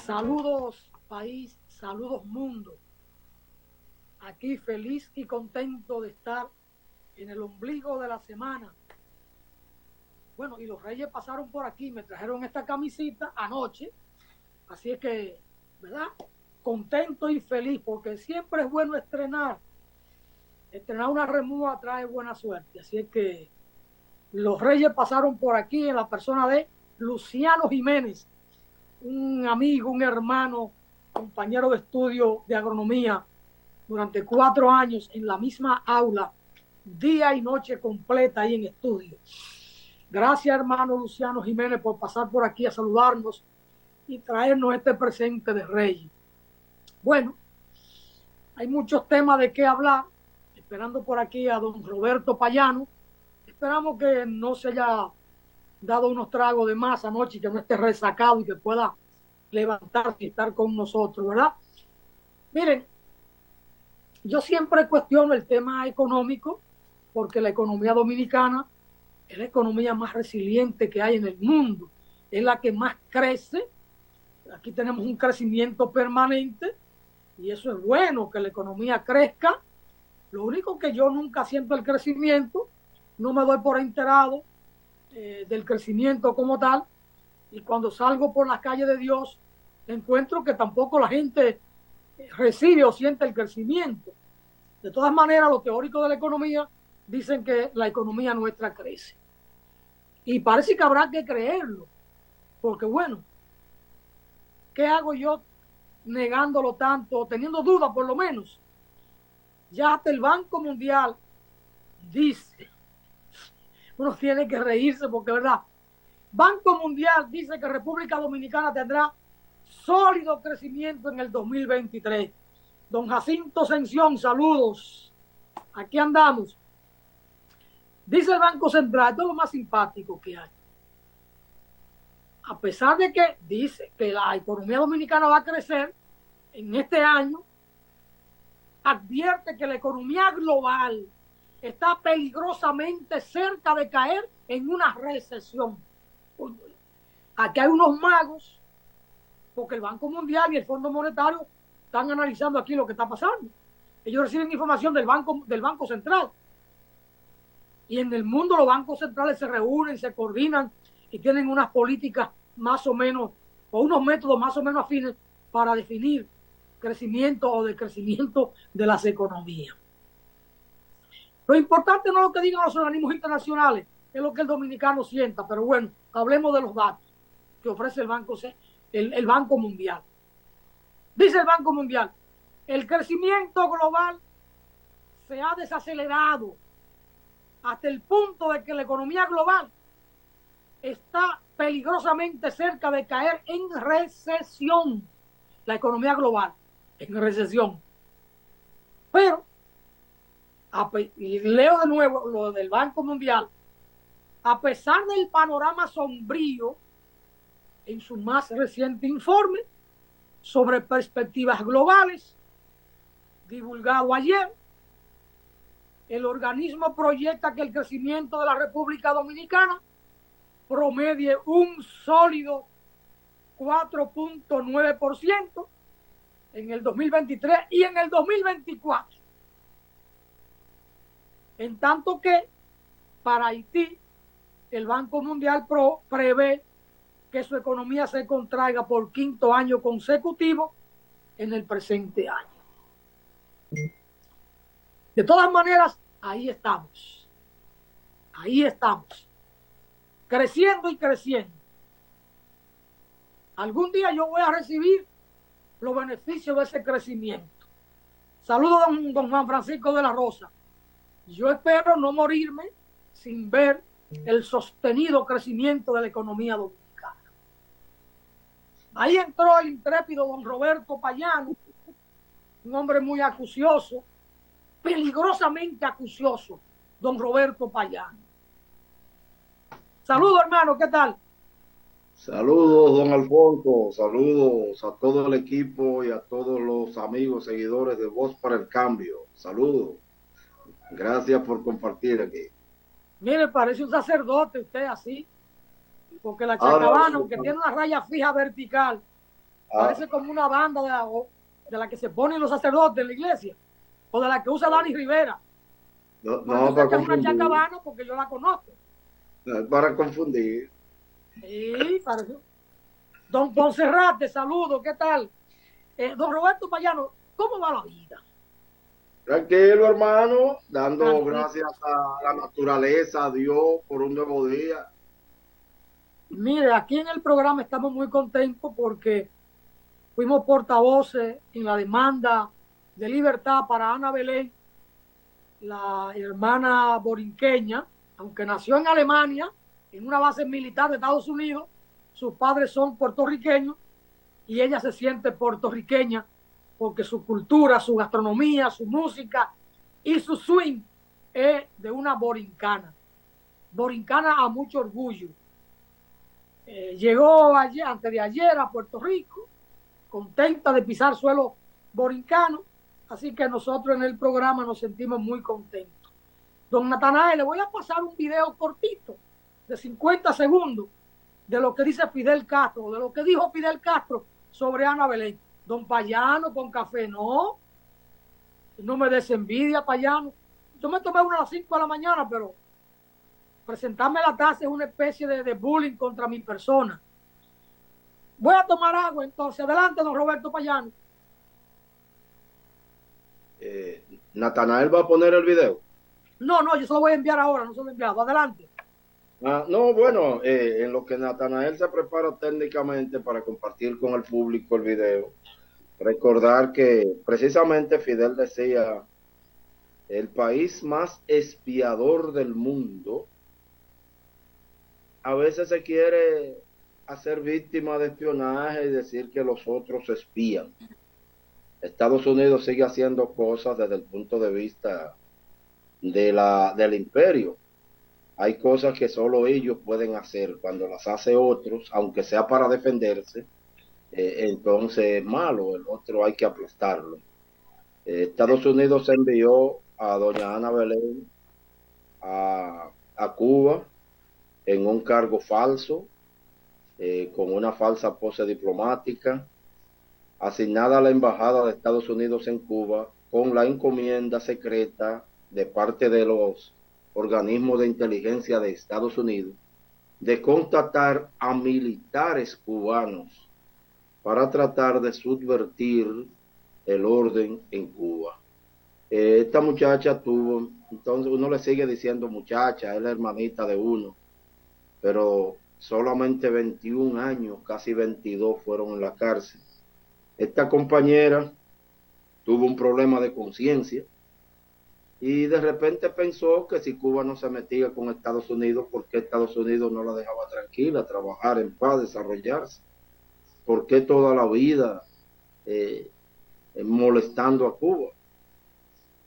Saludos país, saludos mundo. Aquí feliz y contento de estar en el ombligo de la semana. Bueno, y los Reyes pasaron por aquí, me trajeron esta camisita anoche, así es que, ¿verdad? Contento y feliz, porque siempre es bueno estrenar. Estrenar una remúa trae buena suerte, así es que los Reyes pasaron por aquí en la persona de Luciano Jiménez, un amigo, un hermano, compañero de estudio de agronomía durante 4 años en la misma aula, día y noche completa ahí en estudio. Gracias, hermano Luciano Jiménez, por pasar por aquí a saludarnos y traernos este presente de Reyes. Bueno, hay muchos temas de qué hablar. Esperando por aquí a don Roberto Payano. Esperamos que no se haya dado unos tragos de más anoche y que no esté resacado y que pueda levantarse y estar con nosotros, ¿verdad? Miren, yo siempre cuestiono el tema económico porque la economía dominicana es la economía más resiliente que hay en el mundo, es la que más crece. Aquí tenemos un crecimiento permanente y eso es bueno, que la economía crezca. Lo único que yo nunca siento el crecimiento, no me doy por enterado del crecimiento como tal, y cuando salgo por las calles de Dios encuentro que tampoco la gente recibe o siente el crecimiento. De todas maneras, los teóricos de la economía dicen que la economía nuestra crece. Y parece que habrá que creerlo, porque bueno, ¿qué hago yo negándolo tanto, teniendo dudas por lo menos? Ya hasta el Banco Mundial dice, uno tiene que reírse porque es verdad, Banco Mundial dice que República Dominicana tendrá sólido crecimiento en el 2023. Don Jacinto Sención, saludos. Aquí andamos. Dice el Banco Central, esto es lo más simpático que hay. A pesar de que dice que la economía dominicana va a crecer en este año, advierte que la economía global está peligrosamente cerca de caer en una recesión. Aquí hay unos magos, porque el Banco Mundial y el Fondo Monetario están analizando aquí lo que está pasando. Ellos reciben información del Banco Central. Y en el mundo los bancos centrales se reúnen, se coordinan y tienen unas políticas más o menos, o unos métodos más o menos afines para definir crecimiento o decrecimiento de las economías. Lo importante no es lo que digan los organismos internacionales, es lo que el dominicano sienta, pero bueno, hablemos de los datos que ofrece el Banco Mundial. Dice el Banco Mundial, el crecimiento global se ha desacelerado hasta el punto de que la economía global está peligrosamente cerca de caer en recesión. La economía global en recesión. Pero, y leo de nuevo lo del Banco Mundial, a pesar del panorama sombrío, en su más reciente informe sobre perspectivas globales, divulgado ayer, el organismo proyecta que el crecimiento de la República Dominicana promedie un sólido 4.9% en el 2023 y en el 2024. En tanto que para Haití, el Banco Mundial prevé que su economía se contraiga por 5º año consecutivo en el presente año. De todas maneras, ahí estamos. Ahí estamos. Creciendo y creciendo. Algún día yo voy a recibir los beneficios de ese crecimiento. Saludos a don Juan Francisco de la Rosa. Yo espero no morirme sin ver el sostenido crecimiento de la economía dominicana. Ahí entró el intrépido don Roberto Payano, un hombre muy acucioso, peligrosamente acucioso, don Roberto Payano. Saludos, hermano, ¿qué tal? Saludos, don Alfonso, saludos a todo el equipo y a todos los amigos, seguidores de Voz para el Cambio. Saludos. Gracias por compartir aquí. Mire, parece un sacerdote usted así, porque la chacabana, aunque tiene una raya fija vertical, Ah, Parece como una banda de la que se ponen los sacerdotes en la iglesia, o de la que usa Dani Rivera. no, Pero yo no sé para que es una confundir, chacabana porque yo la conozco. no es para confundir. Sí, parece. Don Poncerrate, saludo, ¿qué tal? Don Roberto Payano, ¿cómo va la vida? Tranquilo, hermano, dando Tranquilo. gracias a la naturaleza, a Dios, por un nuevo día. Mire, aquí en el programa estamos muy contentos porque fuimos portavoces en la demanda de libertad para Ana Belén, la hermana borinqueña, aunque nació en Alemania, en una base militar de Estados Unidos, sus padres son puertorriqueños y ella se siente puertorriqueña porque su cultura, su gastronomía, su música y su swing es de una borincana. Borincana a mucho orgullo. Llegó ayer, antes de ayer a Puerto Rico, contenta de pisar suelo borincano, así que nosotros en el programa nos sentimos muy contentos. Don Natanael, le voy a pasar un video cortito de 50 segundos de lo que dice Fidel Castro, de lo que dijo Fidel Castro sobre Ana Belén. Don Payano con café, no me des envidia, Payano. Yo me tomé una a las 5 de la mañana, pero presentarme la taza es una especie de bullying contra mi persona. Voy a tomar agua entonces. Adelante, don Roberto Payano. Natanael va a poner el video. No, yo se lo voy a enviar ahora, no se lo he enviado. Adelante. Ah, no, bueno, en lo que Natanael se prepara técnicamente para compartir con el público el video, recordar que precisamente Fidel decía, el país más espiador del mundo, a veces se quiere hacer víctima de espionaje y decir que los otros espían. Estados Unidos sigue haciendo cosas desde el punto de vista del imperio. Hay cosas que solo ellos pueden hacer. Cuando las hace otros, aunque sea para defenderse, entonces es malo, el otro hay que aplastarlo. Estados Unidos envió a doña Ana Belén a Cuba en un cargo falso, con una falsa pose diplomática, asignada a la Embajada de Estados Unidos en Cuba con la encomienda secreta de parte de los organismos de inteligencia de Estados Unidos de contactar a militares cubanos para tratar de subvertir el orden en Cuba. Esta muchacha tuvo, entonces uno le sigue diciendo muchacha, es la hermanita de uno, pero solamente 21 años, casi 22 fueron en la cárcel. Esta compañera tuvo un problema de conciencia y de repente pensó que si Cuba no se metía con Estados Unidos, ¿por qué Estados Unidos no la dejaba tranquila, trabajar en paz, desarrollarse? ¿Por qué toda la vida eh, molestando a Cuba?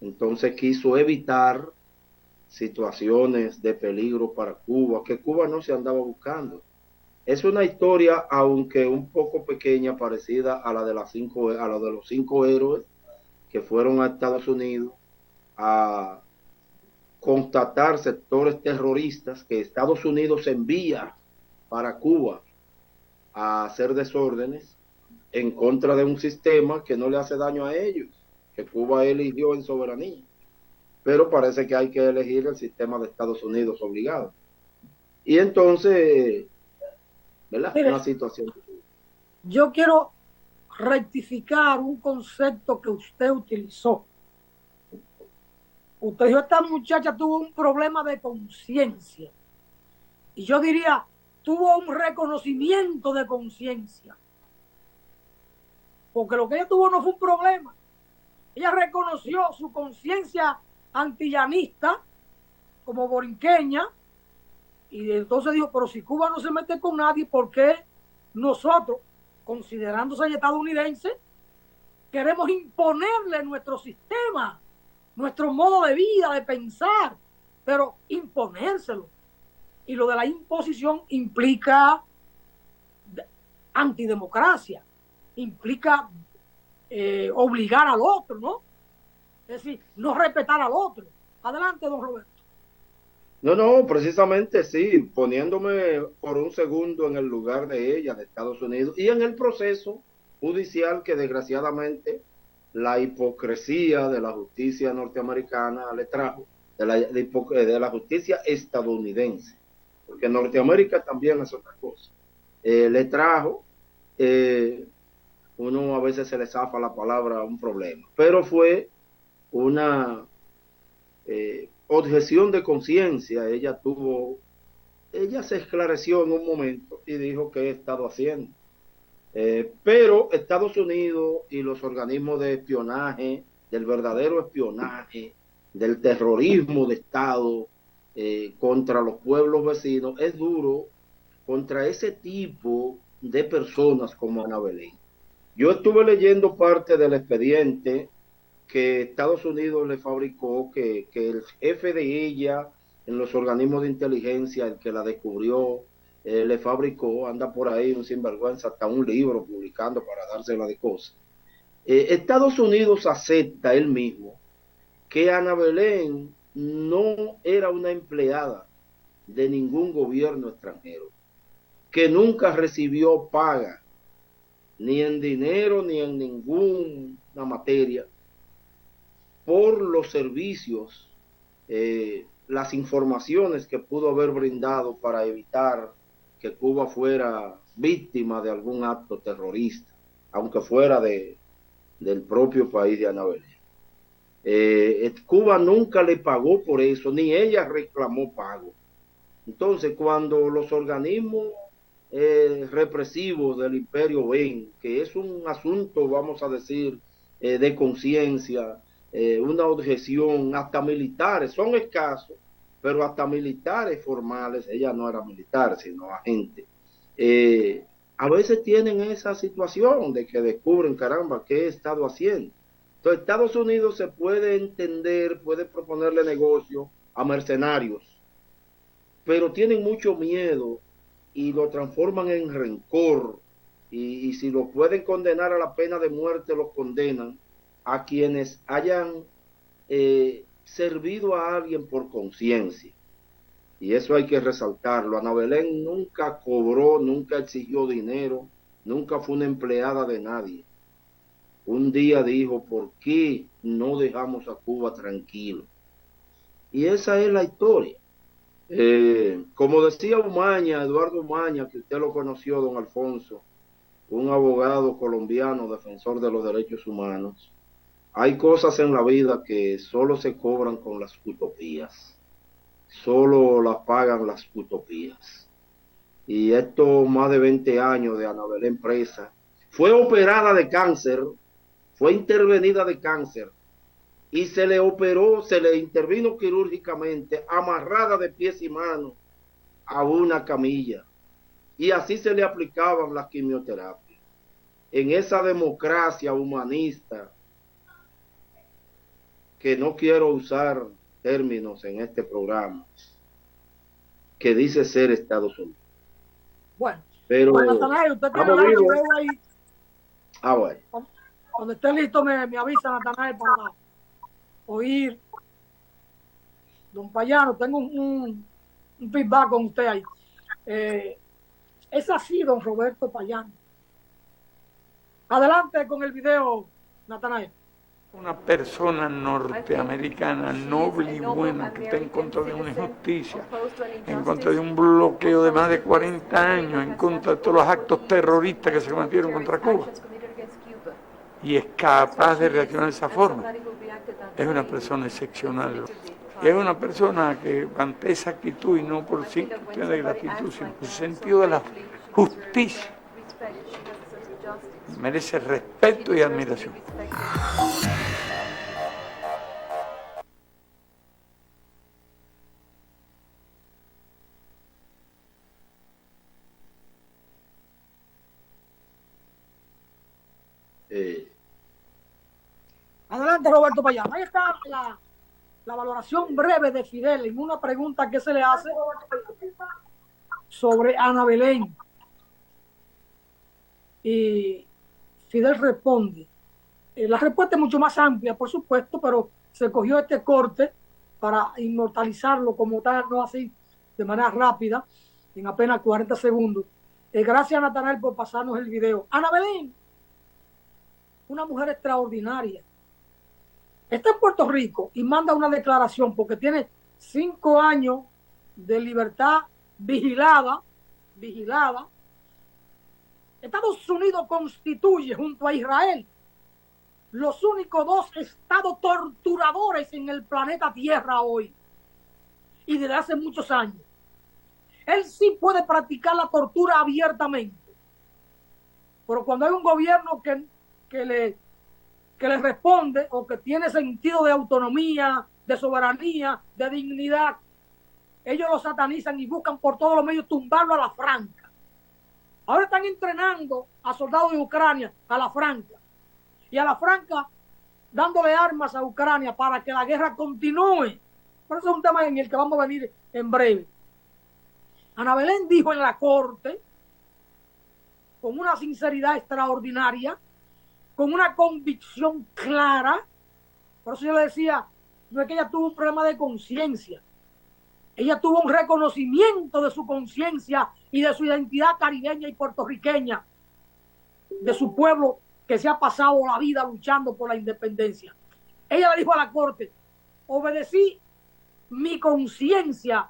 Entonces quiso evitar situaciones de peligro para Cuba, que Cuba no se andaba buscando. Es una historia, aunque un poco pequeña, parecida a la de a la de los 5 héroes que fueron a Estados Unidos a constatar sectores terroristas que Estados Unidos envía para Cuba a hacer desórdenes en contra de un sistema que no le hace daño a ellos, que Cuba eligió en soberanía. Pero parece que hay que elegir el sistema de Estados Unidos obligado. Y entonces, ¿verdad? Mire, Una situación. yo quiero rectificar un concepto que usted utilizó. Usted dijo, esta muchacha tuvo un problema de conciencia. Y yo diría, tuvo un reconocimiento de conciencia. Porque lo que ella tuvo no fue un problema. Ella reconoció su conciencia antillanista como borinqueña y entonces dijo, pero si Cuba no se mete con nadie, ¿por qué nosotros, considerándose estadounidenses, queremos imponerle nuestro sistema, nuestro modo de vida, de pensar, pero imponérselo? Y lo de la imposición implica antidemocracia, implica obligar al otro, ¿no? Es decir, no respetar al otro. Adelante, don Roberto. No, no, precisamente sí, poniéndome por un segundo en el lugar de ella, de Estados Unidos, y en el proceso judicial que desgraciadamente la hipocresía de la justicia norteamericana le trajo, de la justicia estadounidense, porque Norteamérica también es otra cosa, le trajo, uno a veces se le zafa la palabra, un problema, pero fue una objeción de conciencia. Ella se esclareció en un momento y dijo qué he estado haciendo. Pero Estados Unidos y los organismos de espionaje, del verdadero espionaje, del terrorismo de Estado contra los pueblos vecinos, es duro contra ese tipo de personas como Ana Belén. Yo estuve leyendo parte del expediente que Estados Unidos le fabricó, que el jefe de ella en los organismos de inteligencia, el que la descubrió, le fabricó, anda por ahí un sinvergüenza, hasta un libro publicando para dársela de cosas. Estados Unidos acepta él mismo que Ana Belén no era una empleada de ningún gobierno extranjero, que nunca recibió paga, ni en dinero ni en ninguna materia, por los servicios, las informaciones que pudo haber brindado para evitar que Cuba fuera víctima de algún acto terrorista, aunque fuera del propio país de Ana Belén. Cuba nunca le pagó por eso, ni ella reclamó pago. Entonces, cuando los organismos represivos del imperio ven que es un asunto, vamos a decir, de conciencia, una objeción, hasta militares, son escasos, pero hasta militares formales, ella no era militar, sino agente, a veces tienen esa situación de que descubren, caramba, ¿qué he estado haciendo? Entonces, Estados Unidos se puede entender, puede proponerle negocio a mercenarios, pero tienen mucho miedo y lo transforman en rencor, y si lo pueden condenar a la pena de muerte, los condenan a quienes hayan servido a alguien por conciencia. Y eso hay que resaltarlo. Ana Belén nunca cobró, nunca exigió dinero, nunca fue una empleada de nadie. Un día dijo, ¿por qué no dejamos a Cuba tranquilo? Y esa es la historia. Como decía Umaña, Eduardo Umaña, que usted lo conoció, don Alfonso, un abogado colombiano defensor de los derechos humanos, hay cosas en la vida que solo se cobran con las utopías, solo las pagan las utopías. Y estos más de 20 años de Ana Belén presa, fue operada de cáncer, fue intervenida de cáncer, y se le operó, se le intervino quirúrgicamente, amarrada de pies y manos a una camilla, y así se le aplicaban las quimioterapias. En esa democracia humanista, que no quiero usar términos en este programa, que dice ser Estados Unidos. Bueno, pero Natanael, usted tiene el video ahí. Bueno. Cuando esté listo me avisa, Natanael, para oír. Don Payano, tengo un feedback con usted ahí. Es así, don Roberto Payano. Adelante con el video, Natanael. Una persona norteamericana noble y buena que está en contra de una injusticia, en contra de un bloqueo de más de 40 años, en contra de todos los actos terroristas que se cometieron contra Cuba, y es capaz de reaccionar de esa forma, es una persona excepcional. Y es una persona que ante esa actitud, y no por simple cuestión de gratitud, sino por el sentido de la justicia, merece respeto y admiración. Adelante, Roberto Payano. Ahí está la valoración breve de Fidel en una pregunta que se le hace sobre Ana Belén. Y Fidel responde. La respuesta es mucho más amplia, por supuesto, pero se cogió este corte para inmortalizarlo como tal, no así de manera rápida, en apenas 40 segundos. Gracias, Natanael, por pasarnos el video. Ana Belén una mujer extraordinaria. Está en Puerto Rico y manda una declaración porque tiene 5 años de libertad vigilada. Estados Unidos constituye junto a Israel los únicos 2 estados torturadores en el planeta Tierra hoy y desde hace muchos años. Él sí puede practicar la tortura abiertamente, pero cuando hay un gobierno que le responde o que tiene sentido de autonomía, de soberanía, de dignidad, ellos lo satanizan y buscan por todos los medios tumbarlo a la franca. Ahora están entrenando a soldados de Ucrania a la franca. Y a la franca dándole armas a Ucrania para que la guerra continúe. Por eso es un tema en el que vamos a venir en breve. Ana Belén dijo en la corte, con una sinceridad extraordinaria, con una convicción clara. Por eso yo le decía, no es que ella tuvo un problema de conciencia. Ella tuvo un reconocimiento de su conciencia y de su identidad caribeña y puertorriqueña, de su pueblo que se ha pasado la vida luchando por la independencia. Ella le dijo a la corte, obedecí mi conciencia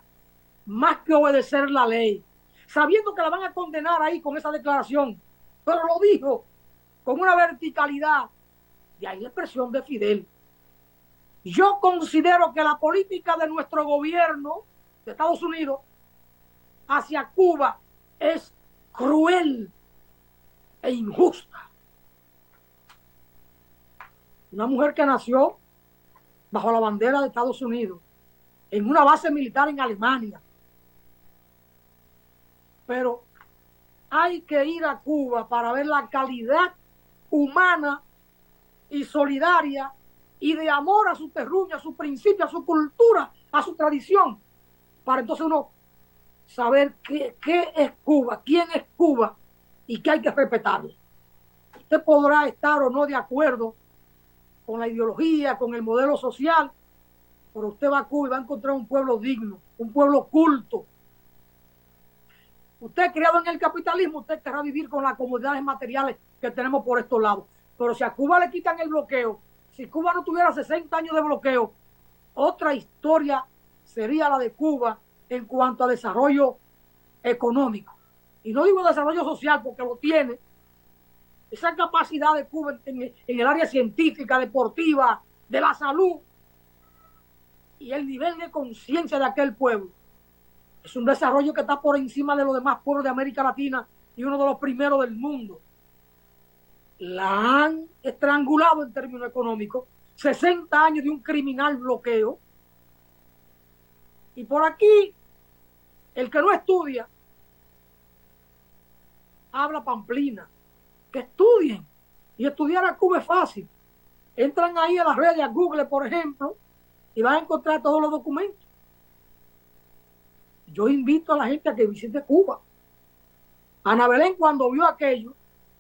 más que obedecer la ley, sabiendo que la van a condenar ahí con esa declaración, pero lo dijo con una verticalidad. De ahí la expresión de Fidel. Yo considero que la política de nuestro gobierno de Estados Unidos hacia Cuba es cruel e injusta. Una mujer que nació bajo la bandera de Estados Unidos, en una base militar en Alemania. Pero hay que ir a Cuba para ver la calidad humana y solidaria y de amor a su terruño, a su principio, a su cultura, a su tradición, para entonces uno saber qué es Cuba, quién es Cuba y que hay que respetarlo. Usted podrá estar o no de acuerdo con la ideología, con el modelo social, pero usted va a Cuba y va a encontrar un pueblo digno, un pueblo culto. Usted criado en el capitalismo, usted querrá vivir con las comodidades materiales que tenemos por estos lados. Pero si a Cuba le quitan el bloqueo, si Cuba no tuviera 60 años de bloqueo, otra historia sería la de Cuba en cuanto a desarrollo económico. Y no digo desarrollo social porque lo tiene. Esa capacidad de Cuba en el área científica, deportiva, de la salud y el nivel de conciencia de aquel pueblo. Es un desarrollo que está por encima de los demás pueblos de América Latina y uno de los primeros del mundo. La han estrangulado en términos económicos, 60 años de un criminal bloqueo. Y por aquí, el que no estudia, habla pamplina. Que estudien. Y estudiar a Cuba es fácil. Entran ahí a las redes, a Google, por ejemplo, y van a encontrar todos los documentos. Yo invito a la gente a que visite Cuba. Ana Belén, cuando vio aquello,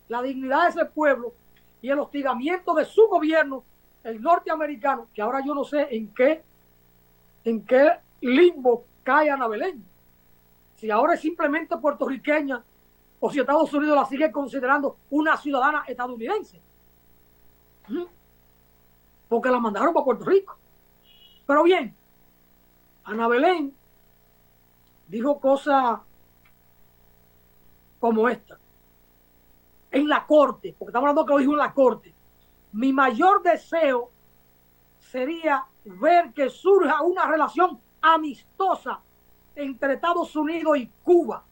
la dignidad de ese pueblo y el hostigamiento de su gobierno, el norteamericano, que ahora yo no sé en qué limbo cae Ana Belén. Si ahora es simplemente puertorriqueña o si Estados Unidos la sigue considerando una ciudadana estadounidense. Porque la mandaron para Puerto Rico. Pero bien, Ana Belén dijo cosas como esta. En la corte, porque estamos hablando que lo dijo en la corte. Mi mayor deseo sería ver que surja una relación amistosa entre Estados Unidos y Cuba.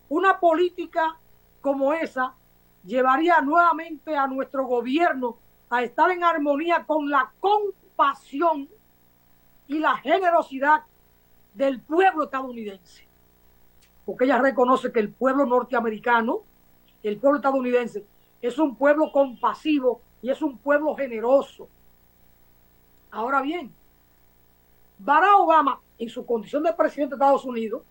Una política como esa llevaría nuevamente a nuestro gobierno a estar en armonía con la compasión y la generosidad del pueblo estadounidense. Porque ella reconoce que el pueblo norteamericano, el pueblo estadounidense, es un pueblo compasivo y es un pueblo generoso. Ahora bien, Barack Obama, en su condición de presidente de Estados Unidos,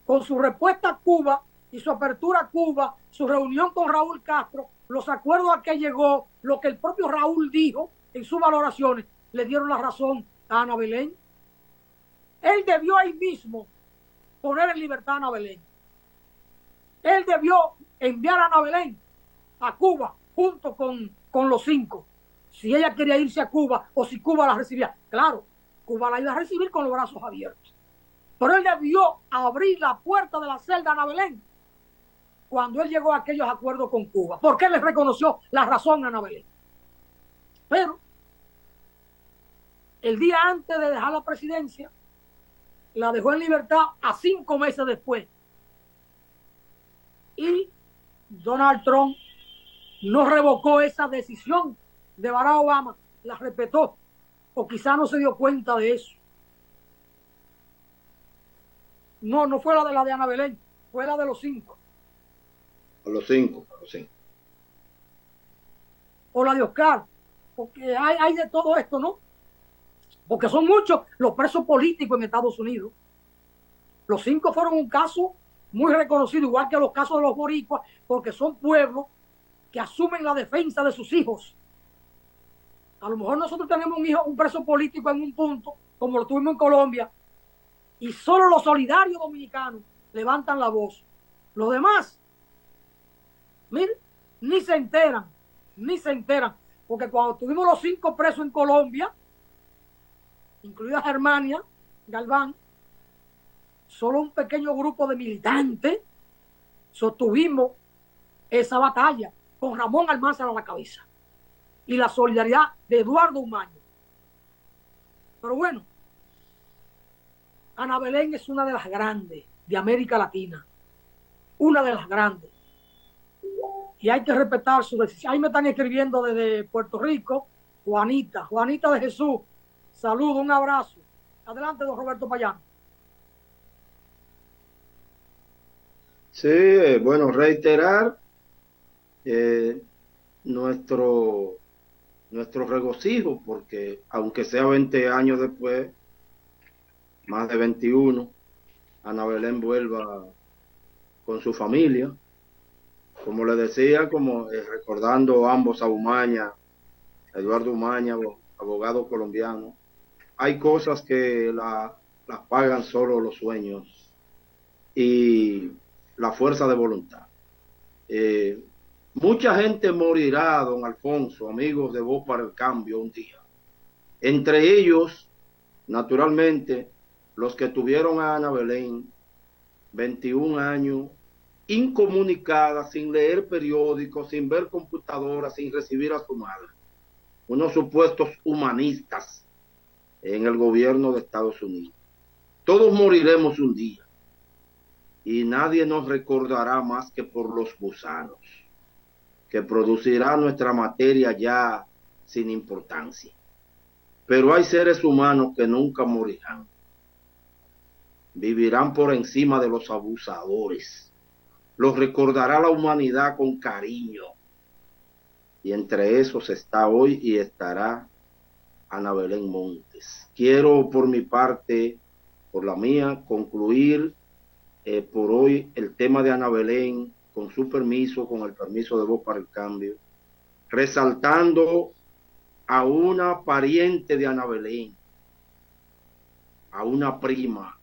con su respuesta a Cuba y su apertura a Cuba, su reunión con Raúl Castro, los acuerdos a que llegó, lo que el propio Raúl dijo en sus valoraciones, le dieron la razón a Ana Belén. Él debió ahí mismo poner en libertad a Ana Belén. Él debió enviar a Ana Belén a Cuba junto con con los 5, si ella quería irse a Cuba o si Cuba la recibía. Claro, Cuba la iba a recibir con los brazos abiertos. Pero él debió abrir la puerta de la celda a Ana Belén cuando él llegó a aquellos acuerdos con Cuba, porque él le reconoció la razón a Ana Belén. Pero el día antes de dejar la presidencia, la dejó en libertad a 5 meses después. Y Donald Trump no revocó esa decisión de Barack Obama, la respetó, o quizá no se dio cuenta de eso. No fue la de Ana Belén, fue la de los 5. A los 5. O la de Oscar, porque hay de todo esto, ¿no? Porque son muchos los presos políticos en Estados Unidos. Los 5 fueron un caso muy reconocido, igual que los casos de los boricuas, porque son pueblos que asumen la defensa de sus hijos. A lo mejor nosotros tenemos un preso político en un punto, como lo tuvimos en Colombia, y solo los solidarios dominicanos levantan la voz. Los demás, miren, ni se enteran, porque cuando tuvimos los 5 presos en Colombia, incluida Germania Galván, solo un pequeño grupo de militantes sostuvimos esa batalla con Ramón Almanzar a la cabeza y la solidaridad de Eduardo Umaña. Pero bueno, Ana Belén es una de las grandes de América Latina, una de las grandes, y hay que respetar su decisión. Ahí me están escribiendo desde Puerto Rico, Juanita de Jesús, saludo, un abrazo. Adelante, don Roberto Payano. Sí, bueno, reiterar nuestro regocijo, porque aunque sea 20 años después, más de 21, Ana Belén vuelva con su familia. Como le decía, recordando ambos a Umaña, Eduardo Umaña, abogado colombiano, hay cosas que las pagan solo los sueños y la fuerza de voluntad. Mucha gente morirá, don Alfonso, amigos de Voz para el Cambio, un día. Entre ellos, naturalmente, los que tuvieron a Ana Belén, 21 años, incomunicada, sin leer periódicos, sin ver computadoras, sin recibir a su madre. Unos supuestos humanistas en el gobierno de Estados Unidos. Todos moriremos un día y nadie nos recordará más que por los gusanos que producirá nuestra materia ya sin importancia. Pero hay seres humanos que nunca morirán. Vivirán por encima de los abusadores. Los recordará la humanidad con cariño. Y entre esos está hoy y estará Ana Belén Montes. Quiero por mi parte, por la mía, concluir por hoy el tema de Ana Belén, con su permiso, con el permiso de Voz para el Cambio, resaltando a una pariente de Ana Belén, a una prima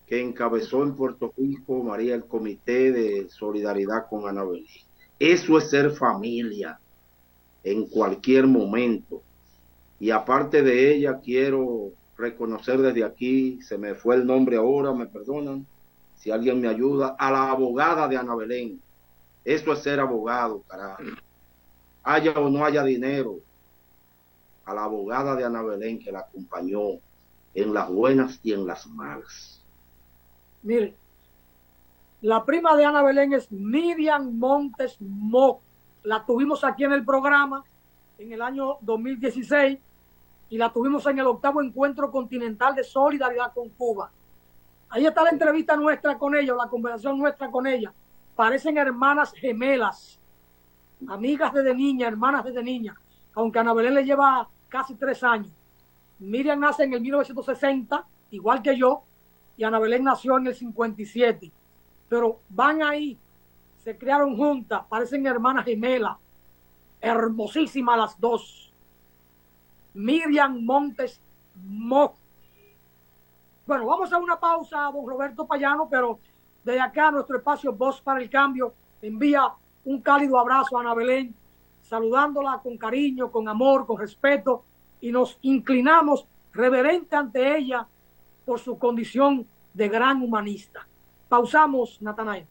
que encabezó en Puerto Rico, María, el Comité de Solidaridad con Ana Belén. Eso es ser familia en cualquier momento. Y aparte de ella, quiero reconocer desde aquí, se me fue el nombre ahora, me perdonan, si alguien me ayuda, a la abogada de Ana Belén. Eso es ser abogado, carajo. Haya o no haya dinero, a la abogada de Ana Belén que la acompañó en las buenas y en las malas. Mire, la prima de Ana Belén es Miriam Montes Mock. La tuvimos aquí en el programa en el año 2016 y la tuvimos en el 8º Encuentro Continental de Solidaridad con Cuba. Ahí está la entrevista nuestra con ella, la conversación nuestra con ella. Parecen hermanas gemelas, amigas desde niña, hermanas desde niña, aunque Ana Belén le lleva casi 3 años. Miriam nace en el 1960, igual que yo, y Ana Belén nació en el 57. Pero van ahí, se criaron juntas, parecen hermanas gemelas, hermosísimas las dos. Miriam Montes Mock. Bueno, vamos a una pausa, don Roberto Payano, pero desde acá nuestro espacio Voz para el Cambio envía un cálido abrazo a Ana Belén. saludándola con cariño, con amor, con respeto, y nos inclinamos reverente ante ella por su condición de gran humanista. Pausamos, Natanael.